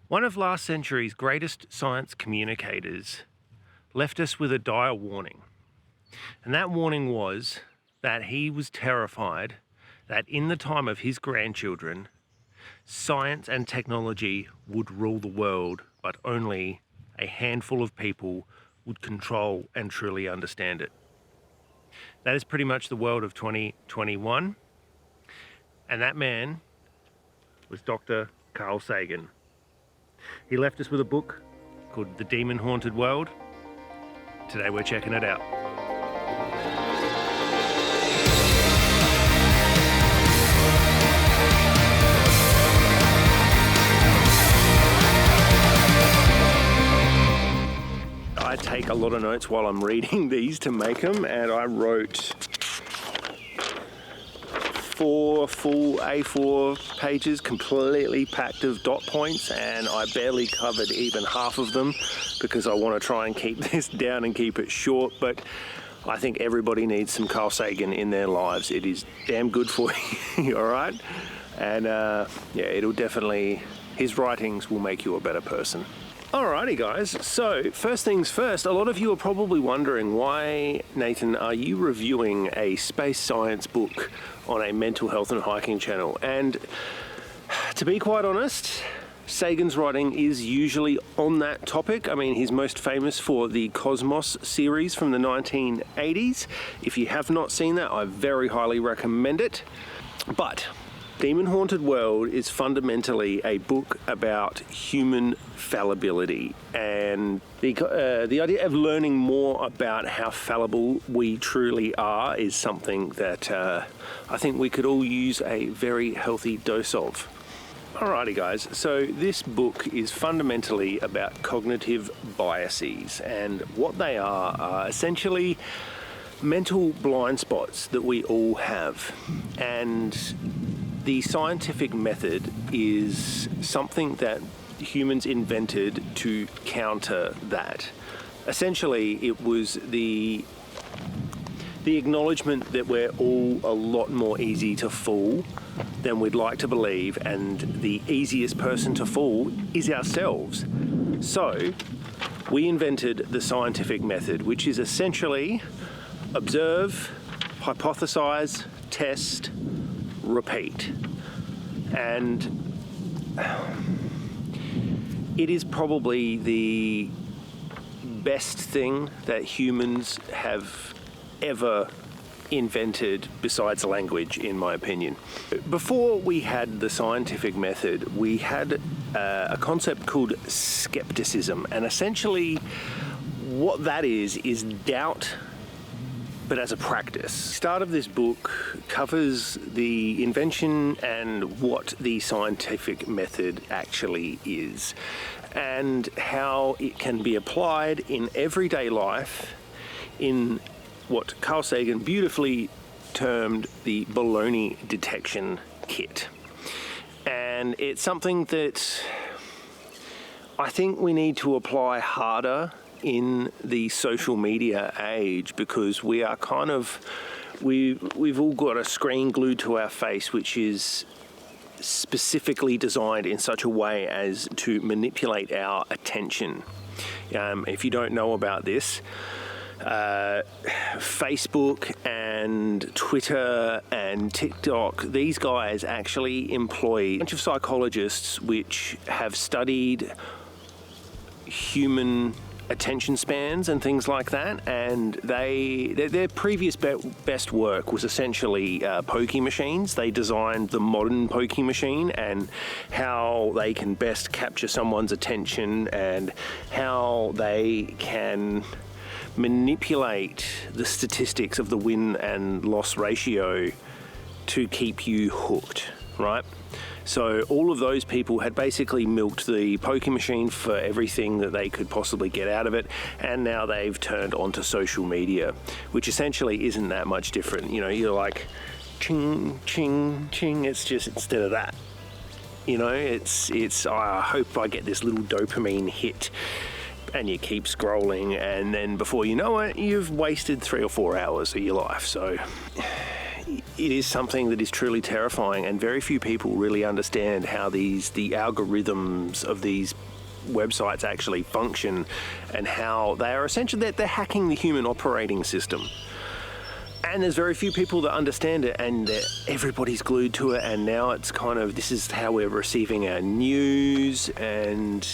One of last century's greatest science communicators left us with a dire warning. And that warning was that he was terrified that in the time of his grandchildren, science and technology would rule the world, but only a handful of people would control and truly understand it. That is pretty much the world of 2021. And that man was Dr. Carl Sagan. He left us with a book called The Demon Haunted World. Today we're checking it out. I take a lot of notes while I'm reading these to make them, and I wrote 4 full A4 pages completely packed of dot points, and I barely covered even half of them because I want to try and keep this down and keep it short. But I think everybody needs some Carl Sagan in their lives. It is damn good for you, all right? And it'll definitely, his writings will make you a better person. Alrighty guys, so first things first, a lot of you are probably wondering why, Nathan, are you reviewing a space science book on a mental health and hiking channel? And to be quite honest, Sagan's writing is usually on that topic. I mean, he's most famous for the Cosmos series from the 1980s. If you have not seen that, I very highly recommend it. But Demon Haunted World is fundamentally a book about human fallibility, and the idea of learning more about how fallible we truly are is something that I think we could all use a very healthy dose of. Alrighty guys, so this book is fundamentally about cognitive biases, and what they are essentially mental blind spots that we all have. And the scientific method is something that humans invented to counter that. Essentially, it was the acknowledgement that we're all a lot more easy to fool than we'd like to believe, and the easiest person to fool is ourselves. So we invented the scientific method, which is essentially observe, hypothesize, test, repeat. And it is probably the best thing that humans have ever invented besides language, in my opinion. Before we had the scientific method, we had a concept called skepticism, and essentially what that is doubt, but as a practice. The start of this book covers the invention and what the scientific method actually is, and how it can be applied in everyday life in what Carl Sagan beautifully termed the baloney detection kit. And it's something that I think we need to apply harder in the social media age, because we are kind of, we've all got a screen glued to our face which is specifically designed in such a way as to manipulate our attention. If you don't know about this, Facebook and Twitter and TikTok, these guys actually employ a bunch of psychologists which have studied human attention spans and things like that, and their previous best work was essentially pokie machines. They designed the modern pokie machine and how they can best capture someone's attention and how they can manipulate the statistics of the win and loss ratio to keep you hooked, right? So all of those people had basically milked the poker machine for everything that they could possibly get out of it, and now they've turned onto social media, which essentially isn't that much different. You know, you're like, ching, ching, ching, it's just instead of that. You know, it's I hope I get this little dopamine hit, and you keep scrolling, and then before you know it, you've wasted 3 or 4 hours of your life. So it is something that is truly terrifying, and very few people really understand how the algorithms of these websites actually function, and how they are essentially they're hacking the human operating system. And there's very few people that understand it, and everybody's glued to it, and now it's kind of, this is how we're receiving our news, and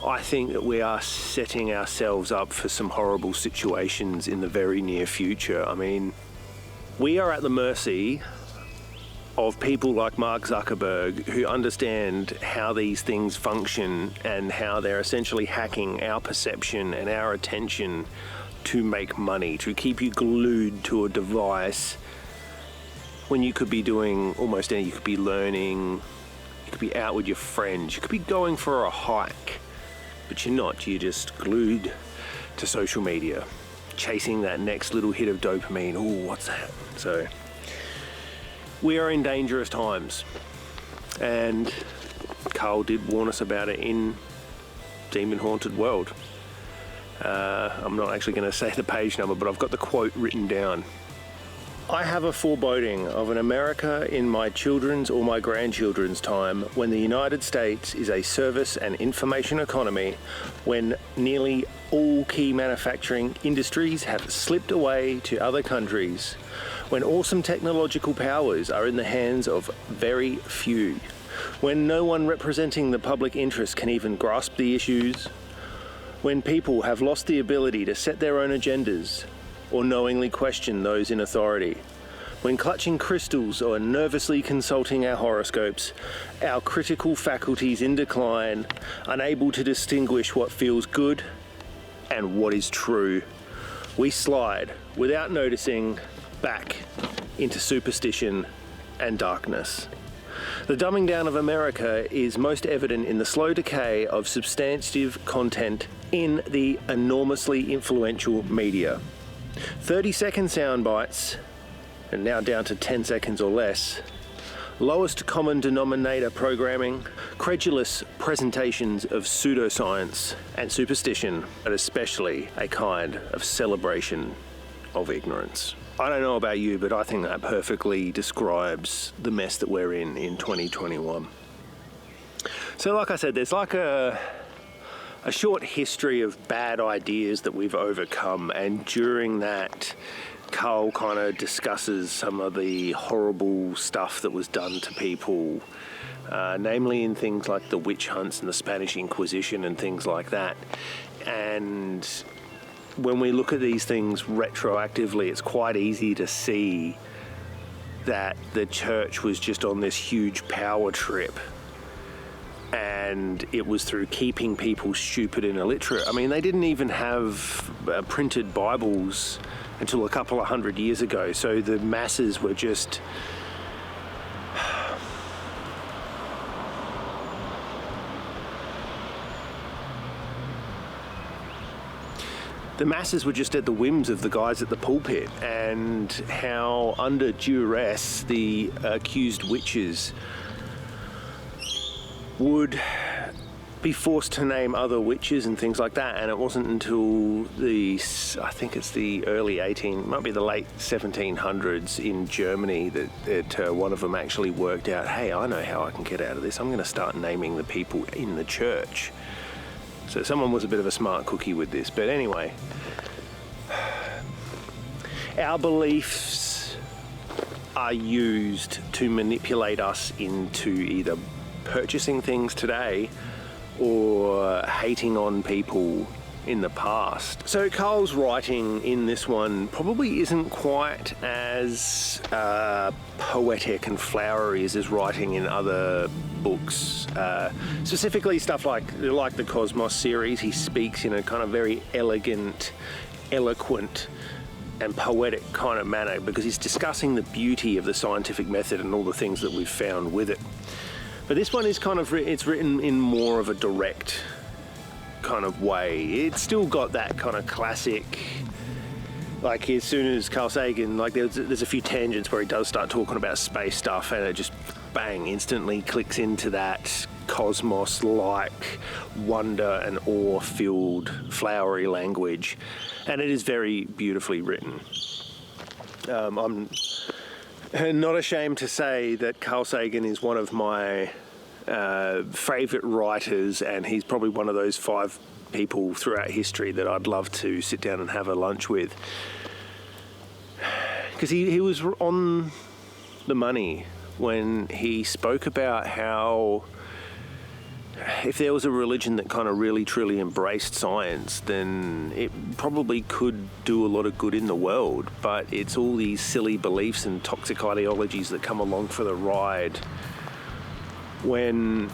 I think that we are setting ourselves up for some horrible situations in the very near future. I mean, we are at the mercy of people like Mark Zuckerberg, who understand how these things function and how they're essentially hacking our perception and our attention to make money, to keep you glued to a device when you could be doing almost anything. You could be learning, you could be out with your friends, you could be going for a hike, but you're not. You're just glued to social media, chasing that next little hit of dopamine. Oh, what's that? So we are in dangerous times, and Carl did warn us about it in Demon Haunted World. I'm not actually going to say the page number, but I've got the quote written down. I have a foreboding of an America in my children's or my grandchildren's time, when the United States is a service and information economy, when nearly all key manufacturing industries have slipped away to other countries, when awesome technological powers are in the hands of very few, when no one representing the public interest can even grasp the issues, when people have lost the ability to set their own agendas or knowingly question those in authority, when clutching crystals or nervously consulting our horoscopes, our critical faculties in decline, unable to distinguish what feels good and what is true, we slide, without noticing, back into superstition and darkness. The dumbing down of America is most evident in the slow decay of substantive content in the enormously influential media. 30-second sound bites, and now down to 10 seconds or less, lowest common denominator programming, credulous presentations of pseudoscience and superstition, but especially a kind of celebration of ignorance. I don't know about you, but I think that perfectly describes the mess that we're in 2021. So like I said, there's like a short history of bad ideas that we've overcome, and during that, Carl kind of discusses some of the horrible stuff that was done to people, namely in things like the witch hunts and the Spanish Inquisition and things like that. And when we look at these things retroactively, it's quite easy to see that the church was just on this huge power trip, and it was through keeping people stupid and illiterate. I mean, they didn't even have printed Bibles until a couple of hundred years ago, so the masses were just at the whims of the guys at the pulpit, and how under duress the accused witches would be forced to name other witches and things like that. And it wasn't until I think it's the might be the late 1700s in Germany that one of them actually worked out, hey, I know how I can get out of this. I'm going to start naming the people in the church. So someone was a bit of a smart cookie with this. But anyway, our beliefs are used to manipulate us into either purchasing things today or hating on people in the past. So Carl's writing in this one probably isn't quite as poetic and flowery as his writing in other books. Specifically stuff like the Cosmos series. He speaks in a kind of very elegant, eloquent and poetic kind of manner, because he's discussing the beauty of the scientific method and all the things that we've found with it. But this one is kind of, it's written in more of a direct kind of way. It's still got that kind of classic, like as soon as Carl Sagan, like there's a few tangents where he does start talking about space stuff, and it just bang, instantly clicks into that cosmos-like wonder and awe-filled flowery language, and it is very beautifully written. I'm not ashamed to say that Carl Sagan is one of my favourite writers, and he's probably one of those 5 people throughout history that I'd love to sit down and have a lunch with. Because he was on the money when he spoke about how if there was a religion that kind of really truly embraced science, then it probably could do a lot of good in the world. But it's all these silly beliefs and toxic ideologies that come along for the ride, when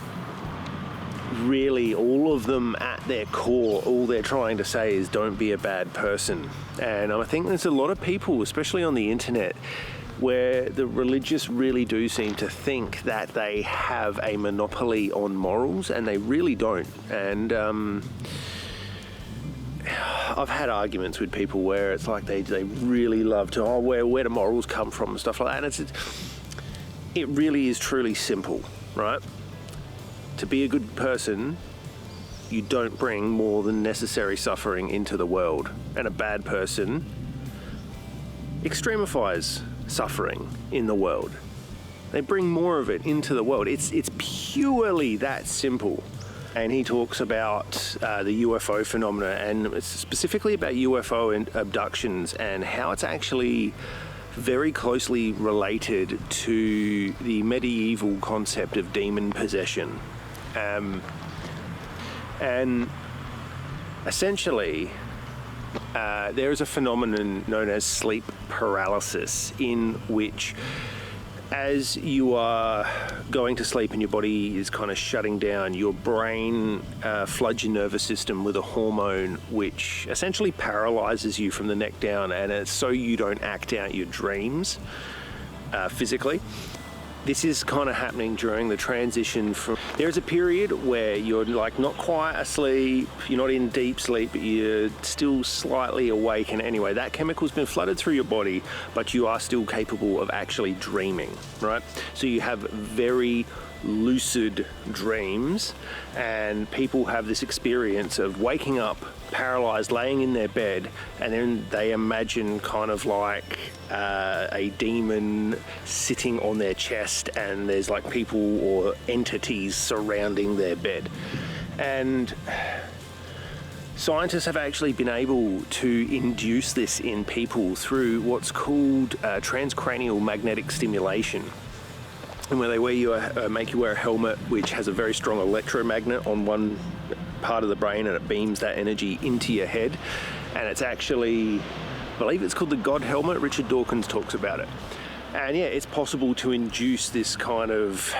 really all of them at their core, all they're trying to say is don't be a bad person. And I think there's a lot of people, especially on the internet, where the religious really do seem to think that they have a monopoly on morals, and they really don't. And I've had arguments with people where it's like they really love to, where do morals come from and stuff like that. And it really is truly simple, right? To be a good person, you don't bring more than necessary suffering into the world. And a bad person extremifies suffering in the world. They bring more of it into the world. It's purely that simple. And he talks about the UFO phenomena, and specifically about UFO abductions, and how it's actually very closely related to the medieval concept of demon possession. And essentially, there is a phenomenon known as sleep paralysis, in which, as you are going to sleep and your body is kind of shutting down, your brain floods your nervous system with a hormone which essentially paralyzes you from the neck down, and it's so you don't act out your dreams physically. This is kind of happening during the transition from... There's a period where you're like not quite asleep, you're not in deep sleep, but you're still slightly awake, and anyway, that chemical's been flooded through your body, but you are still capable of actually dreaming, right? So you have very lucid dreams, and people have this experience of waking up paralyzed, laying in their bed, and then they imagine kind of like a demon sitting on their chest, and there's like people or entities surrounding their bed. And scientists have actually been able to induce this in people through what's called transcranial magnetic stimulation. And where they make you wear a helmet which has a very strong electromagnet on one part of the brain, and it beams that energy into your head. And it's actually, I believe it's called the God helmet. Richard Dawkins talks about it. And yeah, it's possible to induce this kind of,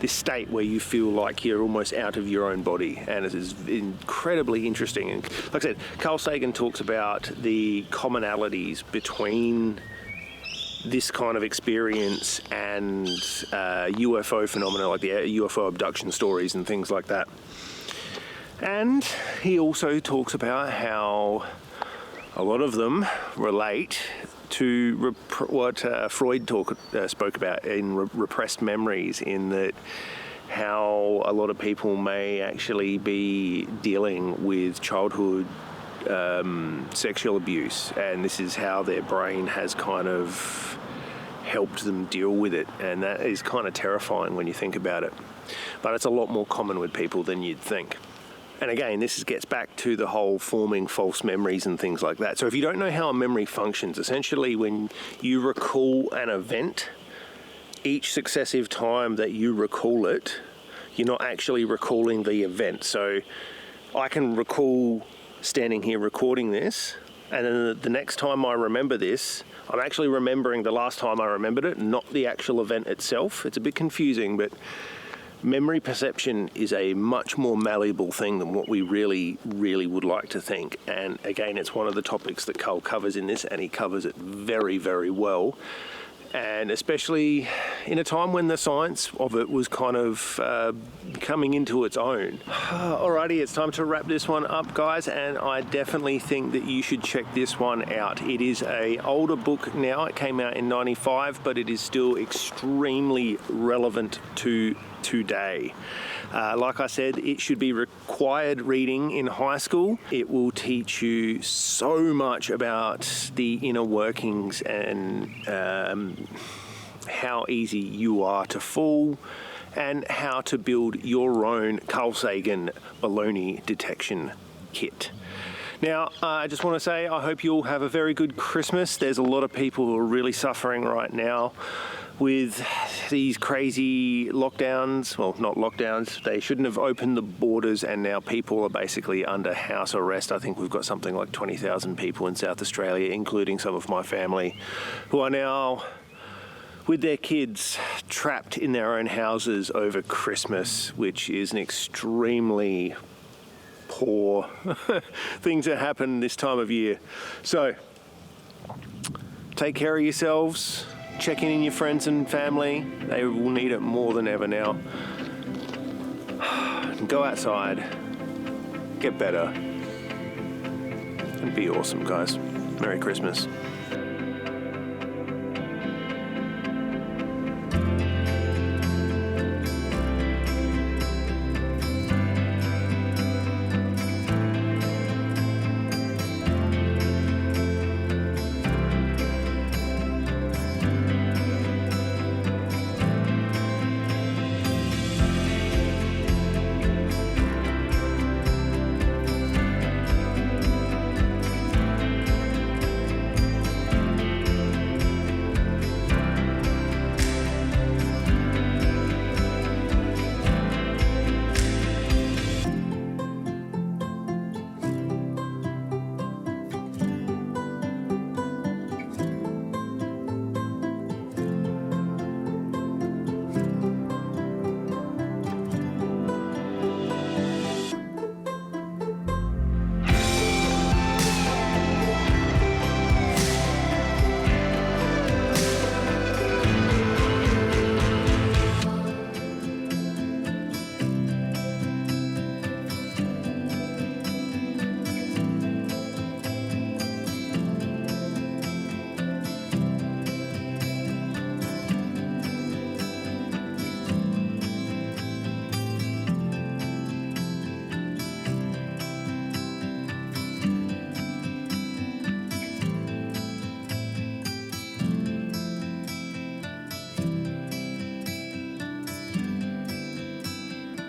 this state where you feel like you're almost out of your own body, and it is incredibly interesting. And like I said, Carl Sagan talks about the commonalities between this kind of experience and UFO phenomena, like the UFO abduction stories and things like that. And he also talks about how a lot of them relate to what Freud spoke about in repressed memories, in that how a lot of people may actually be dealing with childhood sexual abuse, and this is how their brain has kind of helped them deal with it. And that is kind of terrifying when you think about it, but it's a lot more common with people than you'd think. And again, this gets back to the whole forming false memories and things like that. So if you don't know how a memory functions, essentially when you recall an event, each successive time that you recall it, you're not actually recalling the event. So I can recall standing here recording this, and then the next time I remember this, I'm actually remembering the last time I remembered it, not the actual event itself. It's a bit confusing, but memory perception is a much more malleable thing than what we really, really would like to think. And again, it's one of the topics that Carl covers in this, and he covers it very, very well. And especially in a time when the science of it was kind of coming into its own. Alrighty, it's time to wrap this one up, guys, and I definitely think that you should check this one out. It is an older book now. It came out in '95, but it is still extremely relevant to today. Like I said, it should be required reading in high school. It will teach you so much about the inner workings and how easy you are to fall, and how to build your own Carl Sagan baloney detection kit. Now, I just want to say I hope you'll have a very good Christmas. There's a lot of people who are really suffering right now with these crazy lockdowns. Well, not lockdowns. They shouldn't have opened the borders, and now people are basically under house arrest. I think we've got something like 20,000 people in South Australia, including some of my family, who are now with their kids trapped in their own houses over Christmas, which is an extremely poor thing to happen this time of year. So take care of yourselves, check in your friends and family. They will need it more than ever now. Go outside, get better, and be awesome, guys. Merry Christmas.